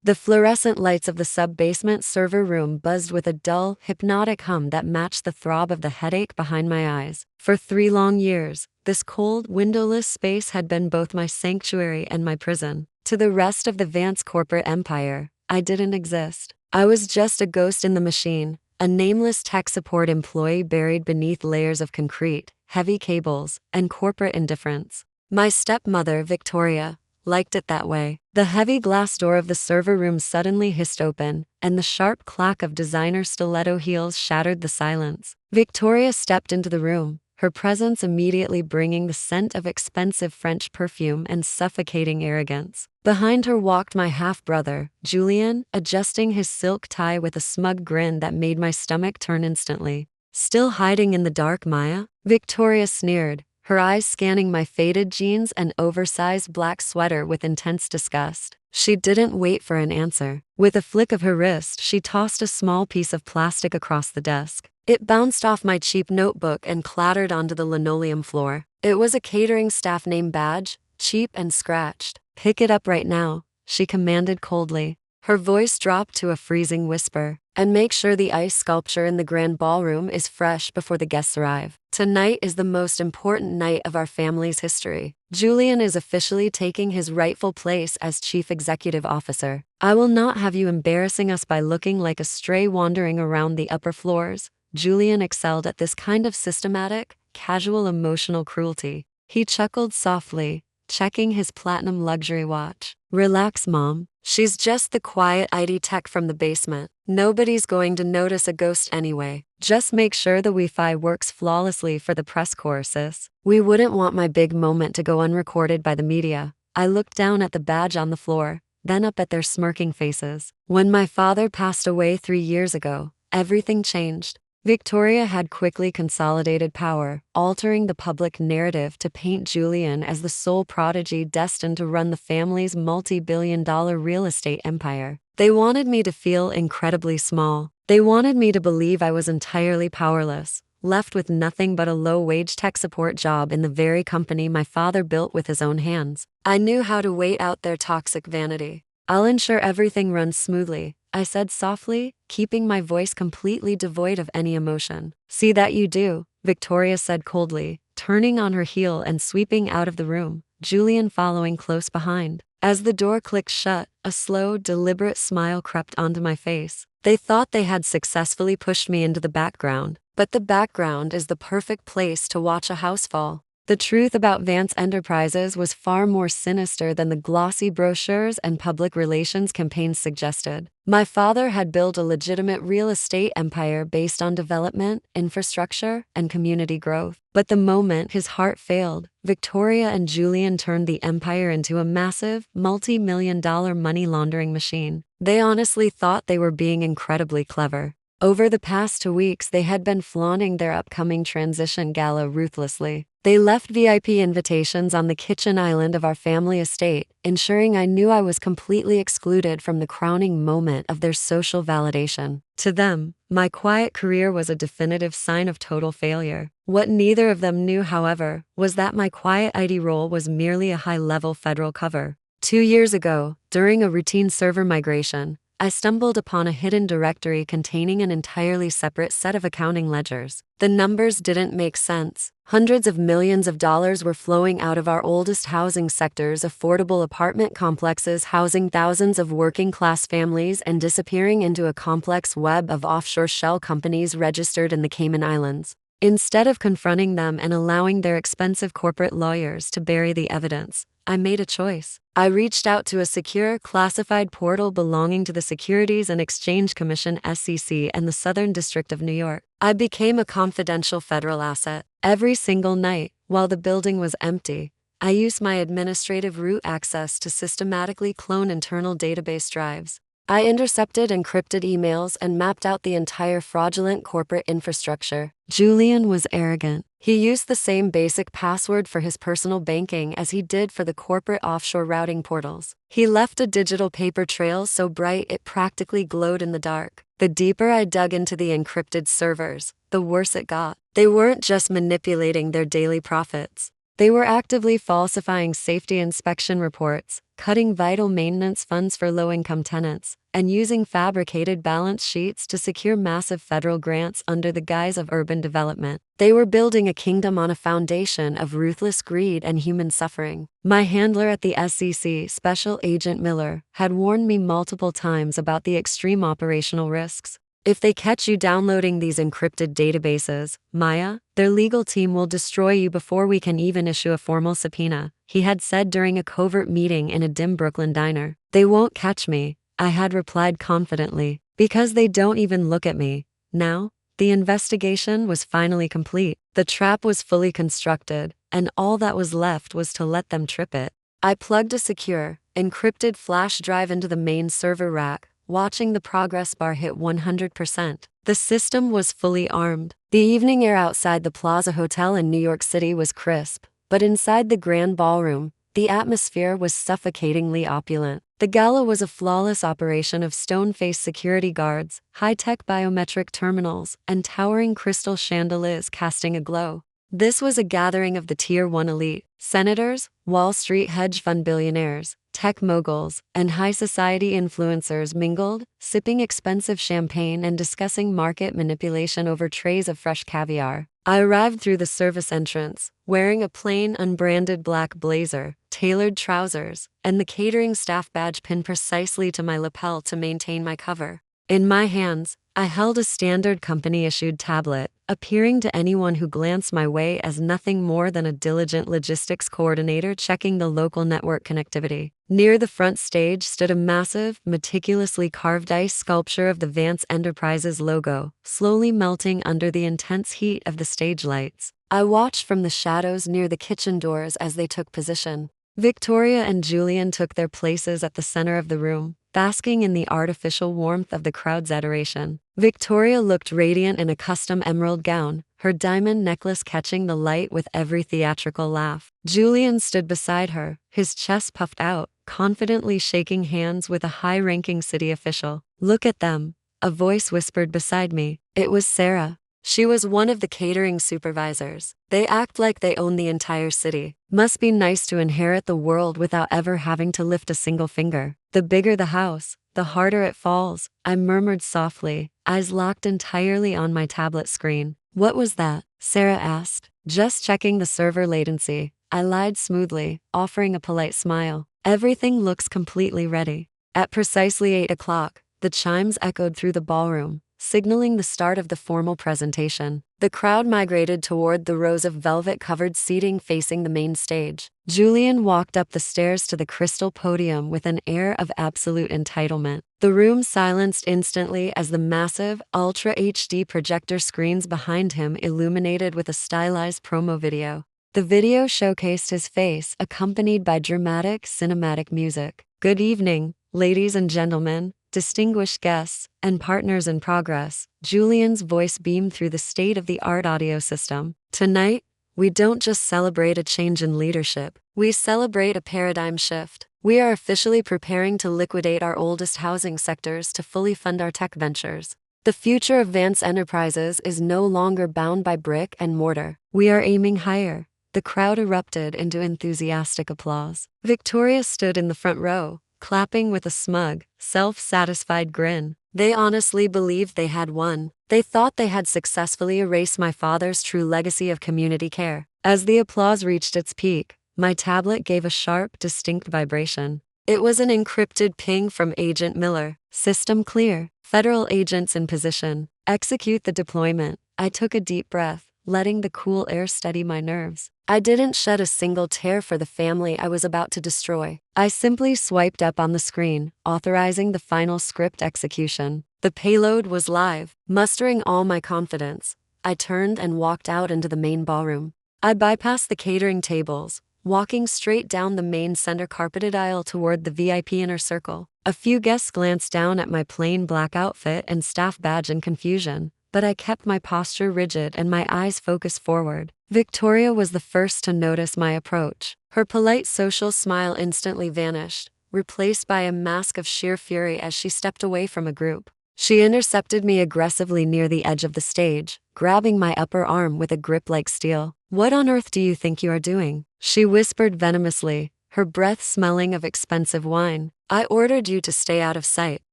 The fluorescent lights of the sub-basement server room buzzed with a dull, hypnotic hum that matched the throb of the headache behind my eyes. For 3 long years, this cold, windowless space had been both my sanctuary and my prison. To the rest of the Vance corporate empire, I didn't exist. I was just a ghost in the machine, a nameless tech support employee buried beneath layers of concrete, heavy cables, and corporate indifference. My stepmother, Victoria, liked it that way. The heavy glass door of the server room suddenly hissed open, and the sharp clack of designer stiletto heels shattered the silence. Victoria stepped into the room, her presence immediately bringing the scent of expensive French perfume and suffocating arrogance. Behind her walked my half-brother, Julian, adjusting his silk tie with a smug grin that made my stomach turn instantly. "Still hiding in the dark, Maya?" Victoria sneered, her eyes scanning my faded jeans and oversized black sweater with intense disgust. She didn't wait for an answer. With a flick of her wrist, she tossed a small piece of plastic across the desk. It bounced off my cheap notebook and clattered onto the linoleum floor. It was a catering staff name badge, cheap and scratched. "Pick it up right now," she commanded coldly. Her voice dropped to a freezing whisper. "And make sure the ice sculpture in the grand ballroom is fresh before the guests arrive. Tonight is the most important night of our family's history. Julian is officially taking his rightful place as Chief Executive Officer. I will not have you embarrassing us by looking like a stray wandering around the upper floors." Julian excelled at this kind of systematic, casual emotional cruelty. He chuckled softly, checking his platinum luxury watch. "Relax, Mom. She's just the quiet IT tech from the basement. Nobody's going to notice a ghost anyway. Just make sure the Wi-Fi works flawlessly for the press corps, sis." We wouldn't want my big moment to go unrecorded by the media. I looked down at the badge on the floor, then up at their smirking faces. When my father passed away 3 years ago, everything changed. Victoria had quickly consolidated power, altering the public narrative to paint Julian as the sole prodigy destined to run the family's multi-billion-dollar real estate empire. They wanted me to feel incredibly small. They wanted me to believe I was entirely powerless, left with nothing but a low-wage tech support job in the very company my father built with his own hands. I knew how to wait out their toxic vanity. "I'll ensure everything runs smoothly," I said softly, keeping my voice completely devoid of any emotion. "See that you do," Victoria said coldly, turning on her heel and sweeping out of the room, Julian following close behind. As the door clicked shut, a slow, deliberate smile crept onto my face. They thought they had successfully pushed me into the background, but the background is the perfect place to watch a house fall. The truth about Vance Enterprises was far more sinister than the glossy brochures and public relations campaigns suggested. My father had built a legitimate real estate empire based on development, infrastructure, and community growth. But the moment his heart failed, Victoria and Julian turned the empire into a massive, multi-million-dollar money laundering machine. They honestly thought they were being incredibly clever. Over the past 2 weeks, they had been flaunting their upcoming transition gala ruthlessly. They left VIP invitations on the kitchen island of our family estate, ensuring I knew I was completely excluded from the crowning moment of their social validation. To them, my quiet career was a definitive sign of total failure. What neither of them knew, however, was that my quiet IT role was merely a high-level federal cover. 2 years ago, during a routine server migration, I stumbled upon a hidden directory containing an entirely separate set of accounting ledgers. The numbers didn't make sense. Hundreds of millions of dollars were flowing out of our oldest housing sectors, affordable apartment complexes housing thousands of working-class families, and disappearing into a complex web of offshore shell companies registered in the Cayman Islands. Instead of confronting them and allowing their expensive corporate lawyers to bury the evidence, I made a choice. I reached out to a secure, classified portal belonging to the Securities and Exchange Commission (SEC) and the Southern District of New York. I became a confidential federal asset. Every single night, while the building was empty, I used my administrative root access to systematically clone internal database drives. I intercepted encrypted emails and mapped out the entire fraudulent corporate infrastructure. Julian was arrogant. He used the same basic password for his personal banking as he did for the corporate offshore routing portals. He left a digital paper trail so bright it practically glowed in the dark. The deeper I dug into the encrypted servers, the worse it got. They weren't just manipulating their daily profits. They were actively falsifying safety inspection reports, cutting vital maintenance funds for low-income tenants, and using fabricated balance sheets to secure massive federal grants under the guise of urban development. They were building a kingdom on a foundation of ruthless greed and human suffering. My handler at the SEC, Special Agent Miller, had warned me multiple times about the extreme operational risks. If they catch you downloading these encrypted databases, Maya, their legal team will destroy you before we can even issue a formal subpoena, he had said during a covert meeting in a dim Brooklyn diner. They won't catch me, I had replied confidently, because they don't even look at me. Now, the investigation was finally complete. The trap was fully constructed, and all that was left was to let them trip it. I plugged a secure, encrypted flash drive into the main server rack, watching the progress bar hit 100%. The system was fully armed. The evening air outside the Plaza Hotel in New York City was crisp, but inside the grand ballroom, the atmosphere was suffocatingly opulent. The gala was a flawless operation of stone-faced security guards, high-tech biometric terminals, and towering crystal chandeliers casting a glow. This was a gathering of the Tier 1 elite: senators, Wall Street hedge fund billionaires, tech moguls, and high society influencers mingled, sipping expensive champagne and discussing market manipulation over trays of fresh caviar. I arrived through the service entrance, wearing a plain, unbranded black blazer, tailored trousers, and the catering staff badge pinned precisely to my lapel to maintain my cover. In my hands, I held a standard company-issued tablet, appearing to anyone who glanced my way as nothing more than a diligent logistics coordinator checking the local network connectivity. Near the front stage stood a massive, meticulously carved ice sculpture of the Vance Enterprises logo, slowly melting under the intense heat of the stage lights. I watched from the shadows near the kitchen doors as they took position. Victoria and Julian took their places at the center of the room, basking in the artificial warmth of the crowd's adoration. Victoria looked radiant in a custom emerald gown, her diamond necklace catching the light with every theatrical laugh. Julian stood beside her, his chest puffed out, confidently shaking hands with a high-ranking city official. "Look at them," a voice whispered beside me. It was Sarah. She was one of the catering supervisors. "They act like they own the entire city. Must be nice to inherit the world without ever having to lift a single finger. The bigger the house, the harder it falls," I murmured softly, eyes locked entirely on my tablet screen. "What was that?" Sarah asked. "Just checking the server latency," I lied smoothly, offering a polite smile. "Everything looks completely ready." At precisely 8 o'clock, the chimes echoed through the ballroom, signaling the start of the formal presentation. The crowd migrated toward the rows of velvet-covered seating facing the main stage. Julian walked up the stairs to the crystal podium with an air of absolute entitlement. The room silenced instantly as the massive, Ultra HD projector screens behind him illuminated with a stylized promo video. The video showcased his face, accompanied by dramatic cinematic music. "Good evening, ladies and gentlemen, distinguished guests, and partners in progress," Julian's voice beamed through the state-of-the-art audio system. "Tonight, we don't just celebrate a change in leadership, we celebrate a paradigm shift. We are officially preparing to liquidate our oldest housing sectors to fully fund our tech ventures. The future of Vance Enterprises is no longer bound by brick and mortar. We are aiming higher." The crowd erupted into enthusiastic applause. Victoria stood in the front row, clapping with a smug, self-satisfied grin. They honestly believed they had won. They thought they had successfully erased my father's true legacy of community care. As the applause reached its peak, my tablet gave a sharp, distinct vibration. It was an encrypted ping from Agent Miller. "System clear. Federal agents in position. Execute the deployment." I took a deep breath, letting the cool air steady my nerves. I didn't shed a single tear for the family I was about to destroy. I simply swiped up on the screen, authorizing the final script execution. The payload was live. Mustering all my confidence, I turned and walked out into the main ballroom. I bypassed the catering tables, walking straight down the main center carpeted aisle toward the VIP inner circle. A few guests glanced down at my plain black outfit and staff badge in confusion, but I kept my posture rigid and my eyes focused forward. Victoria was the first to notice my approach. Her polite social smile instantly vanished, replaced by a mask of sheer fury as she stepped away from a group. She intercepted me aggressively near the edge of the stage, grabbing my upper arm with a grip like steel. "What on earth do you think you are doing?" she whispered venomously, her breath smelling of expensive wine. "I ordered you to stay out of sight.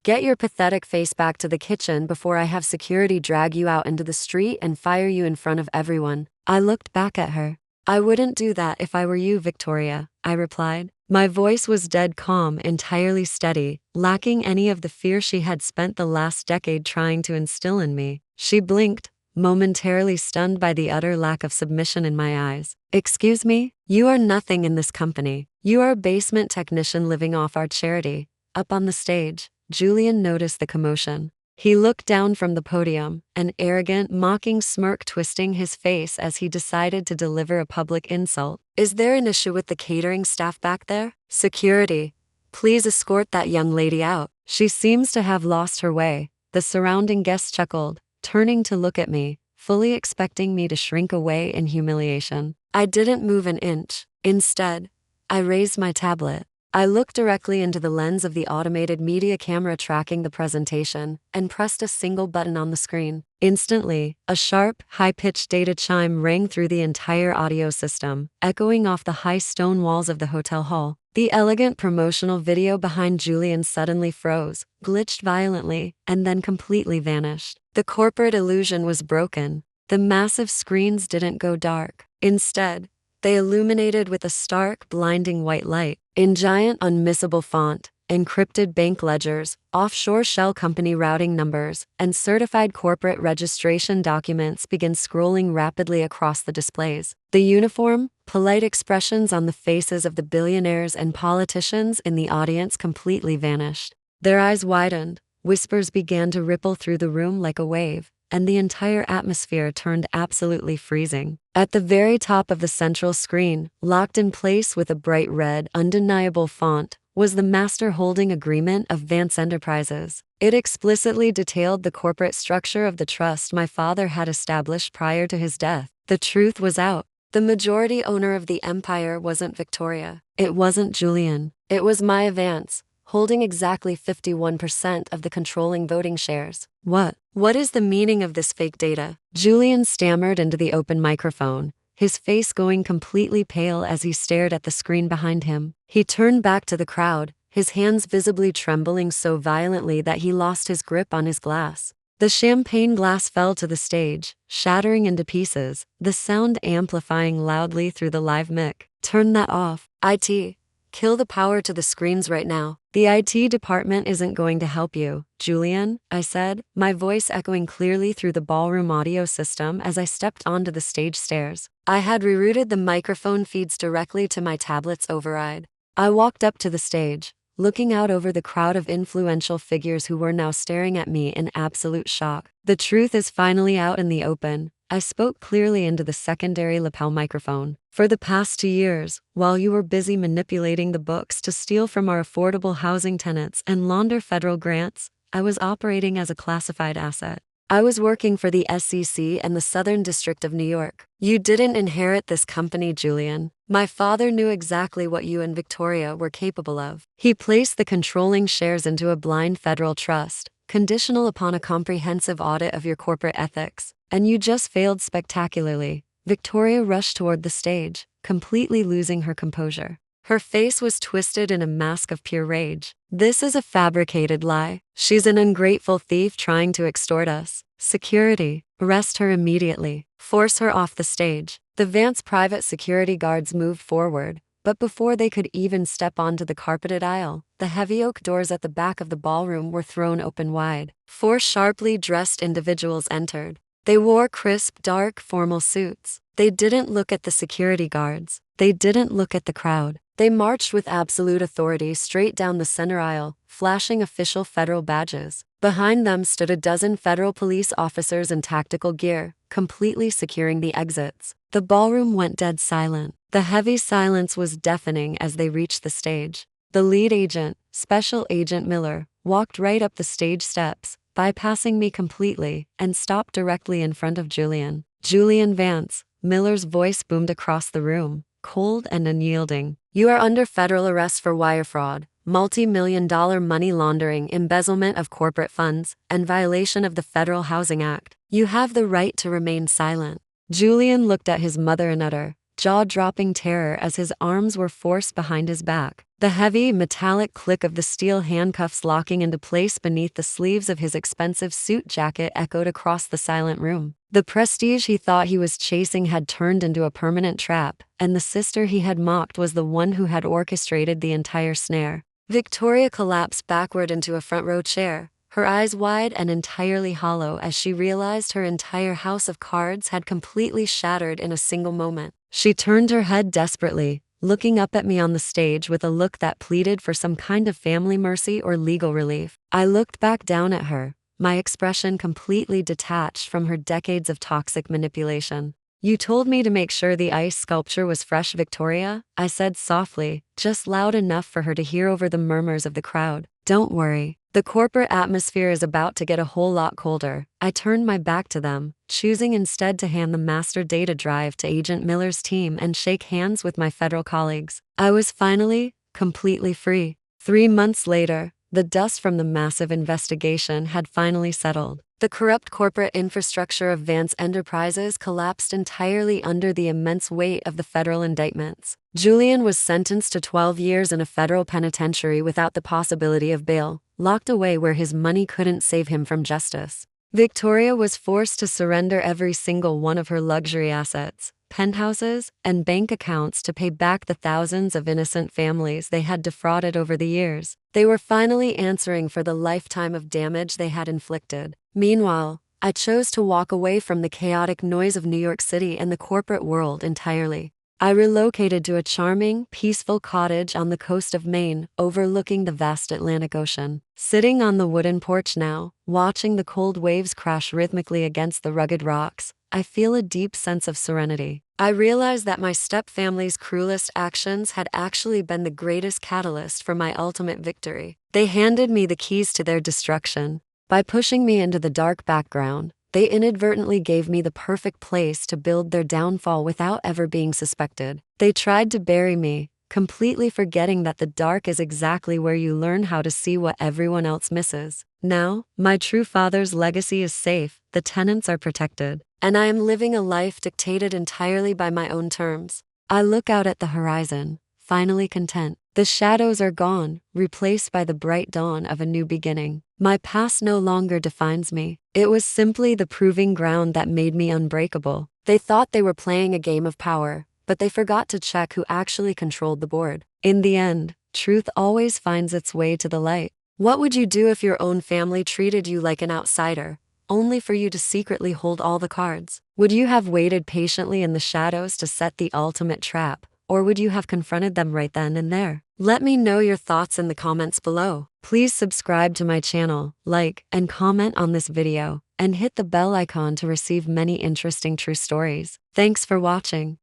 Get your pathetic face back to the kitchen before I have security drag you out into the street and fire you in front of everyone." I looked back at her. "I wouldn't do that if I were you, Victoria," I replied. My voice was dead calm, entirely steady, lacking any of the fear she had spent the last decade trying to instill in me. She blinked, momentarily stunned by the utter lack of submission in my eyes. "Excuse me? You are nothing in this company. You are a basement technician living off our charity." Up on the stage, Julian noticed the commotion. He looked down from the podium, an arrogant, mocking smirk twisting his face as he decided to deliver a public insult. "Is there an issue with the catering staff back there? Security, please escort that young lady out. She seems to have lost her way." The surrounding guests chuckled, turning to look at me, fully expecting me to shrink away in humiliation. I didn't move an inch. Instead, I raised my tablet. I looked directly into the lens of the automated media camera tracking the presentation and pressed a single button on the screen. Instantly, a sharp, high-pitched data chime rang through the entire audio system, echoing off the high stone walls of the hotel hall. The elegant promotional video behind Julian suddenly froze, glitched violently, and then completely vanished. The corporate illusion was broken. The massive screens didn't go dark. Instead, they illuminated with a stark, blinding white light. In giant, unmissable font, encrypted bank ledgers, offshore shell company routing numbers, and certified corporate registration documents began scrolling rapidly across the displays. The uniform, polite expressions on the faces of the billionaires and politicians in the audience completely vanished. Their eyes widened, whispers began to ripple through the room like a wave, and the entire atmosphere turned absolutely freezing. At the very top of the central screen, locked in place with a bright red, undeniable font, was the master holding agreement of Vance Enterprises. It explicitly detailed the corporate structure of the trust my father had established prior to his death. The truth was out. The majority owner of the empire wasn't Victoria. It wasn't Julian. It was Maya Vance, holding exactly 51% of the controlling voting shares. What is the meaning of this fake data?" Julian stammered into the open microphone, his face going completely pale as he stared at the screen behind him. He turned back to the crowd, his hands visibly trembling so violently that he lost his grip on his glass. The champagne glass fell to the stage, shattering into pieces, the sound amplifying loudly through the live mic. "Turn that off. IT. Kill the power to the screens right now. The IT department isn't going to help you, Julian," I said, my voice echoing clearly through the ballroom audio system as I stepped onto the stage stairs. I had rerouted the microphone feeds directly to my tablet's override. I walked up to the stage, looking out over the crowd of influential figures who were now staring at me in absolute shock. "The truth is finally out in the open," I spoke clearly into the secondary lapel microphone. "For the past 2 years, while you were busy manipulating the books to steal from our affordable housing tenants and launder federal grants, I was operating as a classified asset. I was working for the SEC and the Southern District of New York. You didn't inherit this company, Julian. My father knew exactly what you and Victoria were capable of. He placed the controlling shares into a blind federal trust, conditional upon a comprehensive audit of your corporate ethics, and you just failed spectacularly." Victoria rushed toward the stage, completely losing her composure. Her face was twisted in a mask of pure rage. "This is a fabricated lie. She's an ungrateful thief trying to extort us. Security, arrest her immediately. Force her off the stage." The Vance private security guards moved forward, but before they could even step onto the carpeted aisle, the heavy oak doors at the back of the ballroom were thrown open wide. 4 sharply dressed individuals entered. They wore crisp, dark, formal suits. They didn't look at the security guards. They didn't look at the crowd. They marched with absolute authority straight down the center aisle, flashing official federal badges. Behind them stood a dozen federal police officers in tactical gear, completely securing the exits. The ballroom went dead silent. The heavy silence was deafening as they reached the stage. The lead agent, Special Agent Miller, walked right up the stage steps, bypassing me completely, and stopped directly in front of Julian. "Julian Vance," Miller's voice boomed across the room, cold and unyielding. "You are under federal arrest for wire fraud, multi-million-dollar money laundering, embezzlement of corporate funds, and violation of the Federal Housing Act. You have the right to remain silent." Julian looked at his mother in utter, jaw-dropping terror as his arms were forced behind his back. The heavy, metallic click of the steel handcuffs locking into place beneath the sleeves of his expensive suit jacket echoed across the silent room. The prestige he thought he was chasing had turned into a permanent trap, and the sister he had mocked was the one who had orchestrated the entire snare. Victoria collapsed backward into a front-row chair, her eyes wide and entirely hollow as she realized her entire house of cards had completely shattered in a single moment. She turned her head desperately, looking up at me on the stage with a look that pleaded for some kind of family mercy or legal relief. I looked back down at her, my expression completely detached from her decades of toxic manipulation. "You told me to make sure the ice sculpture was fresh, Victoria," I said softly, just loud enough for her to hear over the murmurs of the crowd. "Don't worry. The corporate atmosphere is about to get a whole lot colder." I turned my back to them, choosing instead to hand the master data drive to Agent Miller's team and shake hands with my federal colleagues. I was finally, completely free. 3 months later, the dust from the massive investigation had finally settled. The corrupt corporate infrastructure of Vance Enterprises collapsed entirely under the immense weight of the federal indictments. Julian was sentenced to 12 years in a federal penitentiary without the possibility of bail, locked away where his money couldn't save him from justice. Victoria was forced to surrender every single one of her luxury assets, penthouses, and bank accounts to pay back the thousands of innocent families they had defrauded over the years. They were finally answering for the lifetime of damage they had inflicted. Meanwhile, I chose to walk away from the chaotic noise of New York City and the corporate world entirely. I relocated to a charming, peaceful cottage on the coast of Maine, overlooking the vast Atlantic Ocean. Sitting on the wooden porch now, watching the cold waves crash rhythmically against the rugged rocks, I feel a deep sense of serenity. I realize that my stepfamily's cruelest actions had actually been the greatest catalyst for my ultimate victory. They handed me the keys to their destruction. By pushing me into the dark background, they inadvertently gave me the perfect place to build their downfall without ever being suspected. They tried to bury me, completely forgetting that the dark is exactly where you learn how to see what everyone else misses. Now, my true father's legacy is safe, the tenants are protected, and I am living a life dictated entirely by my own terms. I look out at the horizon, finally content. The shadows are gone, replaced by the bright dawn of a new beginning. My past no longer defines me. It was simply the proving ground that made me unbreakable. They thought they were playing a game of power, but they forgot to check who actually controlled the board. In the end, truth always finds its way to the light. What would you do if your own family treated you like an outsider, only for you to secretly hold all the cards? Would you have waited patiently in the shadows to set the ultimate trap? Or would you have confronted them right then and there? Let me know your thoughts in the comments below. Please subscribe to my channel, like, and comment on this video, and hit the bell icon to receive many interesting true stories. Thanks for watching.